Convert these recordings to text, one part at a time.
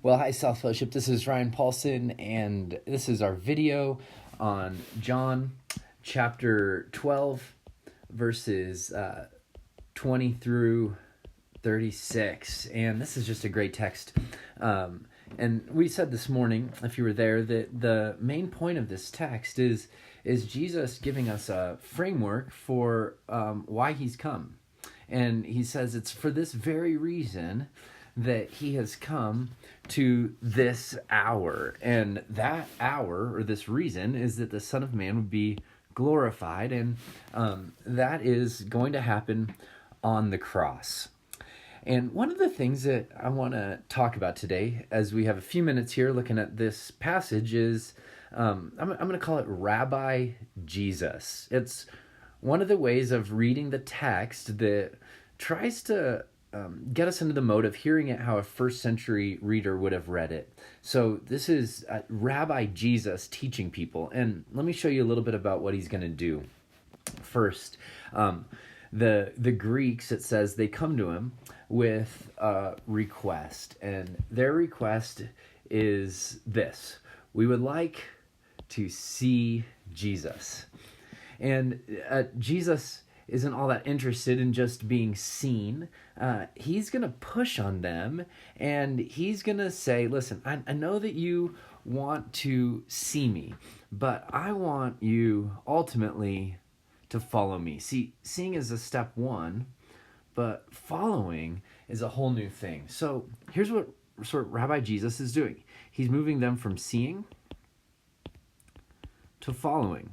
Well, hi, South Fellowship. This is Ryan Paulson, and this is our video on John chapter 12, verses 20 through 36. And this is just a great text. And we said this morning, if you were there, that the main point of this text is Jesus giving us a framework for why he's come. And he says it's for this very reason that he has come to this hour. And that hour, or this reason, is that the Son of Man would be glorified. And that is going to happen on the cross. And one of the things that I want to talk about today, as we have a few minutes here looking at this passage, is I'm going to call it Rabbi Jesus. It's one of the ways of reading the text that tries to get us into the mode of hearing it how a first century reader would have read it. So this is Rabbi Jesus teaching people. And let me show you a little bit about what he's going to do. First, the Greeks, it says they come to him with a request. And their request is this: we would like to see Jesus. And Jesus isn't all that interested in just being seen. He's going to push on them, and he's going to say, listen, I know that you want to see me, but I want you ultimately to follow me. See, seeing is a step one, but following is a whole new thing. So here's what sort of Rabbi Jesus is doing. He's moving them from seeing to following.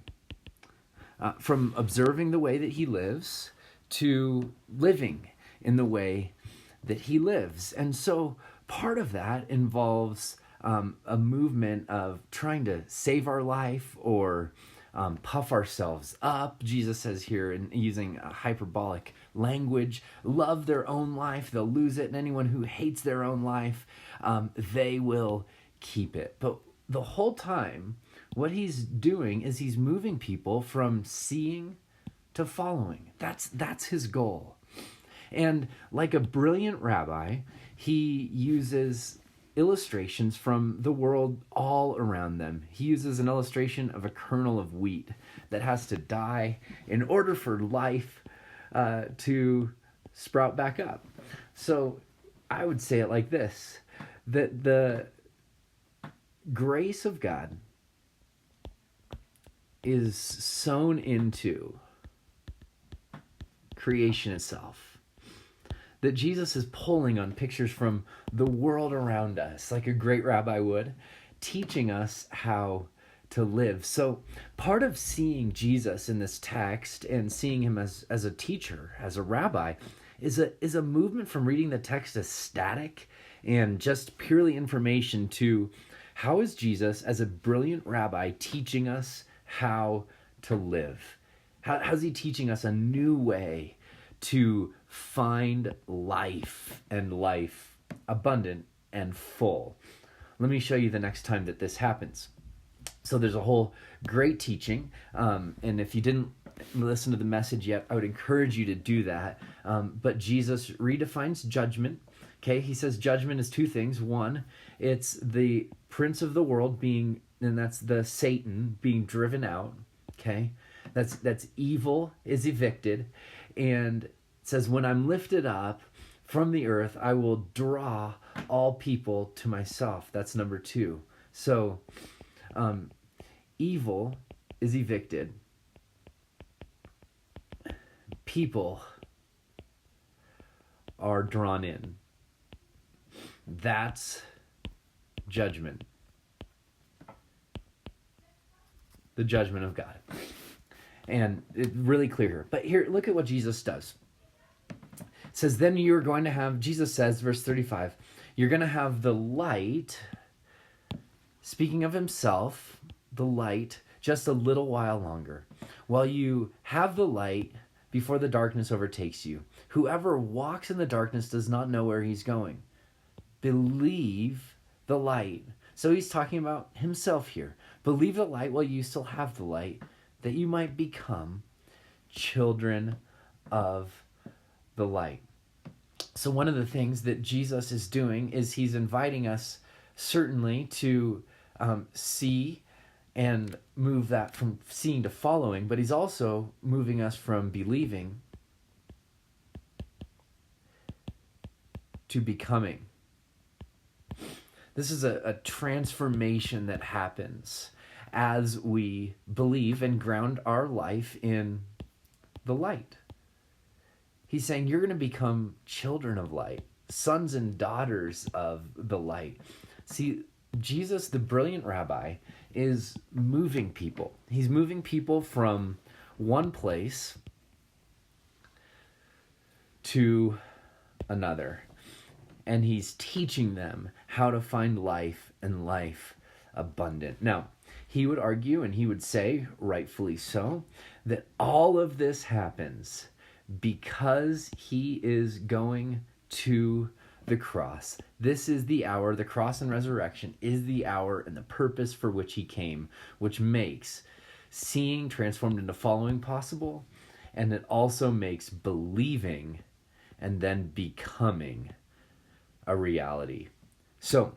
From observing the way that he lives to living in the way that he lives. And so part of that involves a movement of trying to save our life or puff ourselves up. Jesus says here, in using a hyperbolic language, love their own life, they'll lose it. And anyone who hates their own life, they will keep it. But the whole time, what he's doing is he's moving people from seeing to following. That's his goal. And like a brilliant rabbi, he uses illustrations from the world all around them. He uses an illustration of a kernel of wheat that has to die in order for life to sprout back up. So I would say it like this, that the grace of God is sown into creation itself. That Jesus is pulling on pictures from the world around us, like a great rabbi would, teaching us how to live. So part of seeing Jesus in this text and seeing him as a teacher, as a rabbi, is a movement from reading the text as static and just purely information to how is Jesus, as a brilliant rabbi, teaching us how to live? How's he teaching us a new way to find life, and life abundant and full? Let me show you the next time that this happens. So there's a whole great teaching, and if you didn't listen to the message yet, I would encourage you to do that. But Jesus redefines judgment. Okay, he says judgment is two things. One, it's the prince of the world being, and that's the Satan, being driven out. Okay, that's evil is evicted, and it says, when I'm lifted up from the earth, I will draw all people to myself. That's number two. So evil is evicted. People are drawn in. That's judgment. The judgment of God. And it's really clear here. But here, look at what Jesus does. It says, then you're going to have, Jesus says, verse 35, you're going to have the light, speaking of himself, the light, just a little while longer. While you have the light before the darkness overtakes you. Whoever walks in the darkness does not know where he's going. Believe the light. So he's talking about himself here. Believe the light while you still have the light, that you might become children of the light. So one of the things that Jesus is doing is he's inviting us certainly to see and move that from seeing to following, but he's also moving us from believing to becoming. This is a transformation that happens as we believe and ground our life in the light. He's saying you're going to become children of light, sons and daughters of the light. See, Jesus, the brilliant rabbi, is moving people. He's moving people from one place to another. And he's teaching them how to find life and life abundant. Now, he would argue, and he would say, rightfully so, that all of this happens because he is going to the cross. This is the hour, the cross and resurrection is the hour and the purpose for which he came, which makes seeing transformed into following possible, and it also makes believing and then becoming a reality. So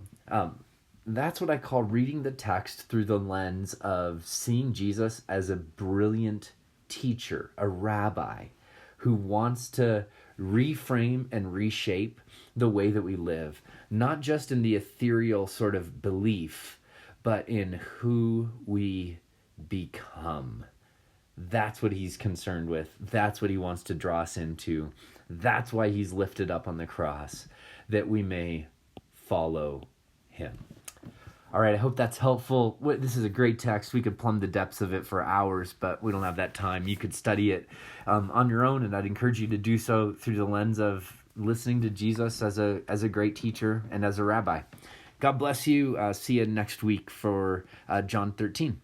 that's what I call reading the text through the lens of seeing Jesus as a brilliant teacher, a rabbi who wants to reframe and reshape the way that we live, not just in the ethereal sort of belief, but in who we become. That's what he's concerned with. That's what he wants to draw us into. That's why he's lifted up on the cross, that we may follow him. All right, I hope that's helpful. This is a great text. We could plumb the depths of it for hours, but we don't have that time. You could study it on your own, and I'd encourage you to do so through the lens of listening to Jesus as a great teacher and as a rabbi. God bless you. See you next week for John 13.